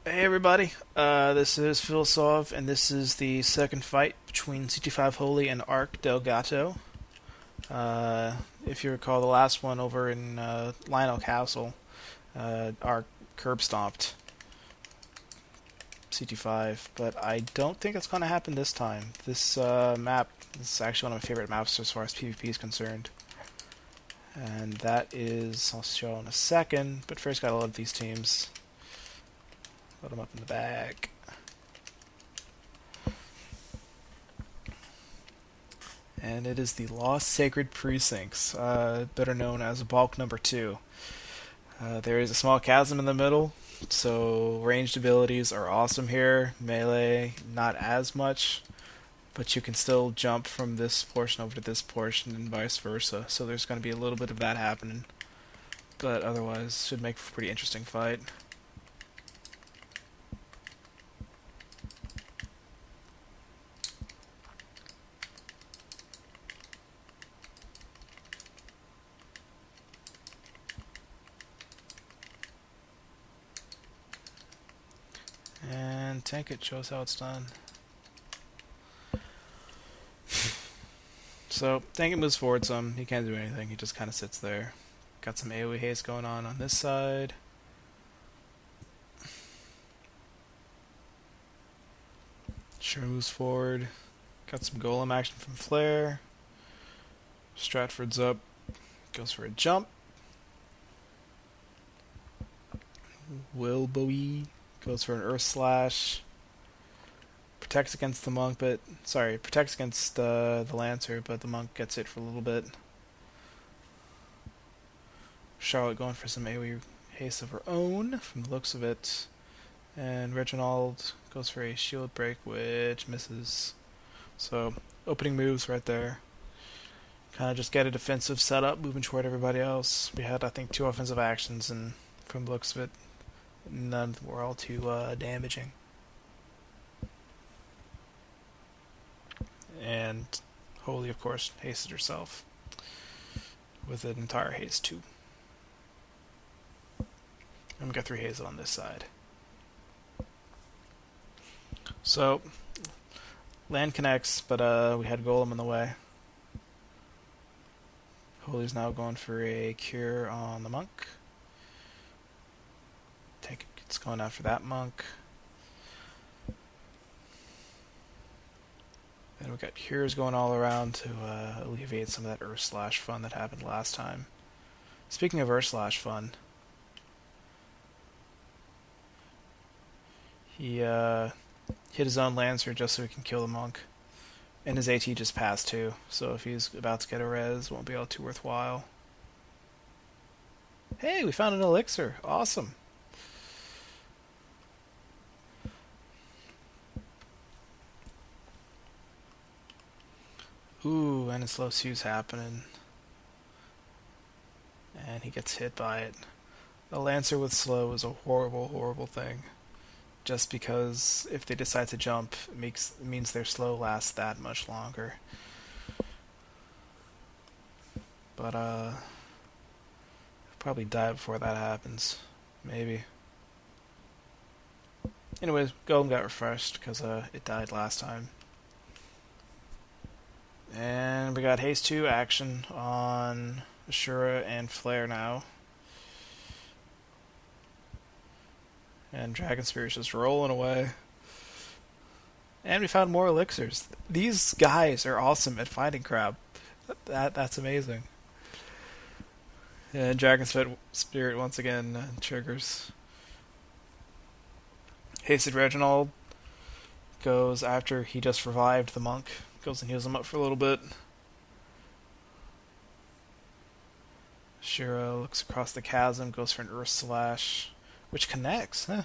Hey everybody, this is Philosoph, and this is the second fight between CT5Holy and ArkDelgato. If you recall the last one over in Lionel Castle, Ark curb stomped CT5, but I don't think it's going to happen this time. This map is actually one of my favorite maps as far as PvP is concerned. And that is, I'll show in a second, but first gotta load these teams. Load them up in the bag. And it is the Lost Sacred Precincts, better known as Bulk Number 2. There is a small chasm in the middle, so ranged abilities are awesome here. Melee, not as much, but you can still jump from this portion over to this portion and vice versa, so there's going to be a little bit of that happening. But otherwise, should make for a pretty interesting fight. And tank it shows how it's done. So, tank it moves forward some. He can't do anything. He just kind of sits there. Got some AoE haste going on this side. Sure moves forward. Got some golem action from Flare. Stratford's up. Goes for a jump. Wilbowie goes for an Earth Slash. Protects against the monk, but protects against the Lancer, but the monk gets hit for a little bit. Charlotte going for some AoE haste of her own, from the looks of it. And Reginald goes for a shield break, which misses. So, opening moves right there. Kind of just get a defensive setup, moving toward everybody else. We had, I think, 2 offensive actions, and from the looks of it, none were all too damaging. And Holy, of course, hasted herself with an entire haste too. And we got 3 haste on this side. So, land connects, but we had Golem in the way. Holy's now going for a cure on the monk. It's going after that monk. Then we got cures going all around to alleviate some of that Earth Slash fun that happened last time. Speaking of Earth Slash fun, he hit his own Lancer just so he can kill the monk. And his AT just passed too, so if he's about to get a res, it won't be all too worthwhile. Hey, we found an elixir. Awesome. Ooh, and a slow Sue's happening. And he gets hit by it. A Lancer with slow is a horrible, horrible thing. Just because if they decide to jump, it means their slow lasts that much longer. But, probably die before that happens. Maybe. Anyways, Golem got refreshed because it died last time. And we got Haste 2 action on Ashura and Flare now. And Dragon Spirit's just rolling away. And we found more elixirs. These guys are awesome at fighting crab. That's amazing. And Dragon Spirit once again triggers. Hasted Reginald goes after he just revived the monk. Goes and heals him up for a little bit. Shira looks across the chasm, goes for an Earth Slash, which connects, huh?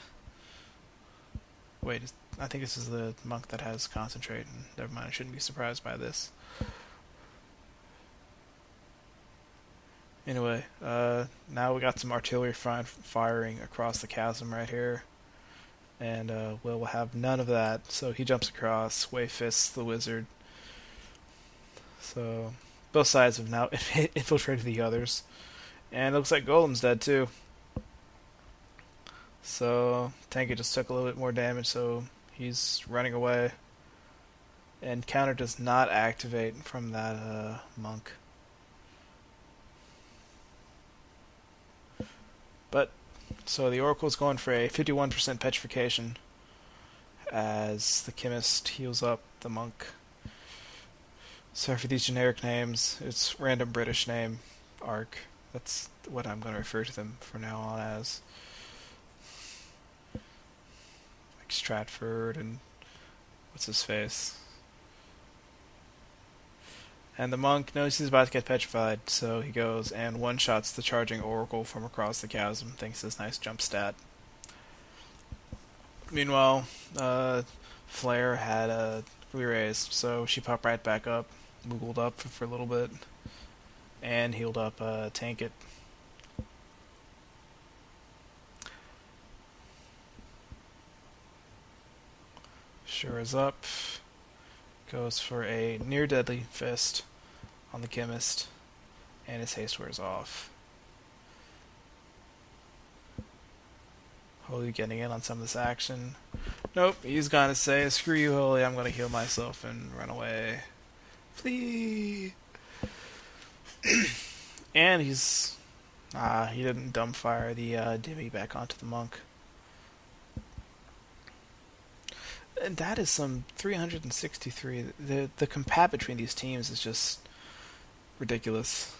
Wait, I think this is the monk that has Concentrate. Never mind, I shouldn't be surprised by this. Anyway, now we got some artillery firing across the chasm right here. And Will will have none of that, so he jumps across, Way Fists the wizard. So, both sides have now infiltrated the others. And it looks like Golem's dead too. So Tanky just took a little bit more damage, so he's running away. And counter does not activate from that monk. But so the Oracle's going for a 51% petrification as the chemist heals up the monk. Sorry for these generic names. It's random British name, Ark. That's what I'm going to refer to them from now on as. Like Stratford and what's his face. And the monk knows he's about to get petrified, so he goes and one-shots the charging Oracle from across the chasm, thanks to his nice jump stat. Meanwhile, Flare had a re-raise, so she popped right back up, wiggled up for a little bit, and healed up Tank It. Sure is up. Goes for a near-deadly fist on the chemist, and his haste wears off. Holy getting in on some of this action. Nope, he's gonna say, screw you, Holy, I'm gonna heal myself and run away. Flee! And he's... he didn't dumbfire the Dimmy back onto the monk. And that is some 363. The compat between these teams is just ridiculous.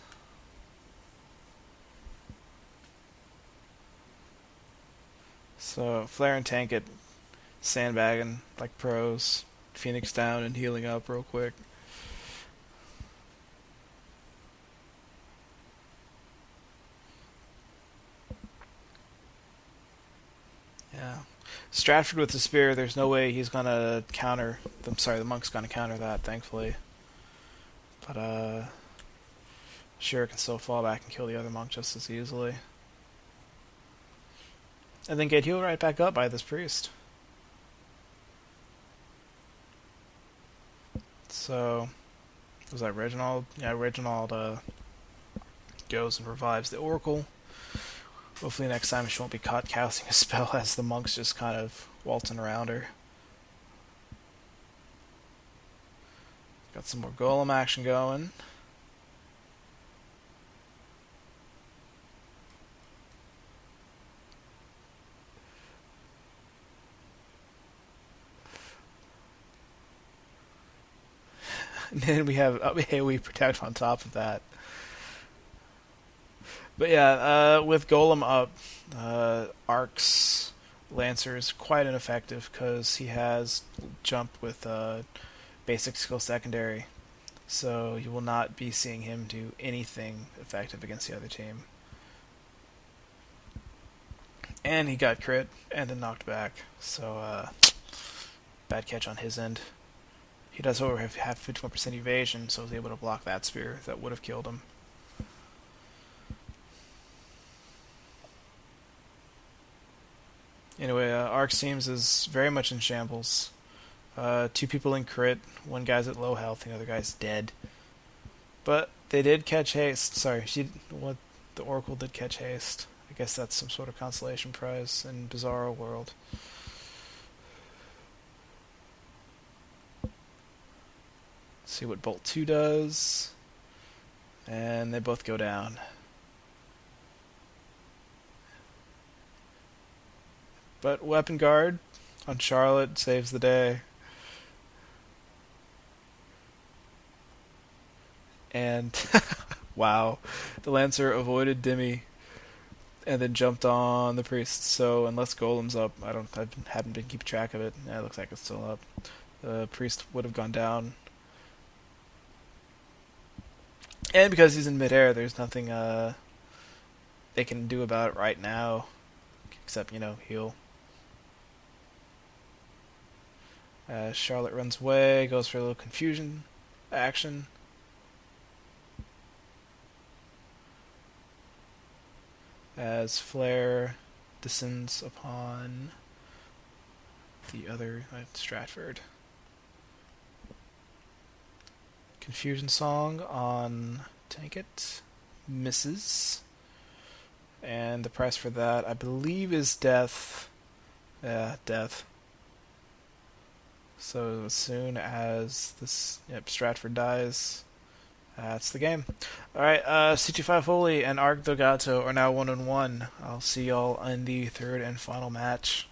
So Flare and Tank it sandbagging like pros. Phoenix down and healing up real quick. Yeah. Stratford with the spear, there's no way he's gonna counter. I'm sorry, the monk's gonna counter that, thankfully. But Shira can still fall back and kill the other monk just as easily. And then get healed right back up by this priest. So, was that Reginald? Yeah, Reginald goes and revives the Oracle. Hopefully next time she won't be caught casting a spell as the monk's just kind of waltzing around her. Got some more golem action going. And then we have AoE Protect on top of that. But yeah, with Golem up, Ark's Lancer is quite ineffective because he has jump with basic skill secondary. So you will not be seeing him do anything effective against the other team. And he got crit and then knocked back. So bad catch on his end. He does however have 51% evasion, so was able to block that spear that would have killed him. Anyway, Ark's teams is very much in shambles. 2 people in crit, 1 guy's at low health, the other guy's dead. But they did catch haste. Sorry, the Oracle did catch haste. I guess that's some sort of consolation prize in Bizarro World. See what Bolt 2 does. And they both go down. But Weapon Guard on Charlotte saves the day. And wow, the Lancer avoided Dimmy and then jumped on the priest. So unless Golem's up, I haven't been keeping track of it. Yeah, it looks like it's still up. The priest would have gone down. And because he's in midair, there's nothing they can do about it right now, except heal. Charlotte runs away, goes for a little confusion action. As Flare descends upon the other Stratford. Confusion Song on Tank It. Misses. And the price for that, I believe, is death. Yeah, death. So as soon as this, yep, Stratford dies, that's the game. Alright, CT5Holy and ArkDelgato are now 1-1. I'll see y'all in the third and final match.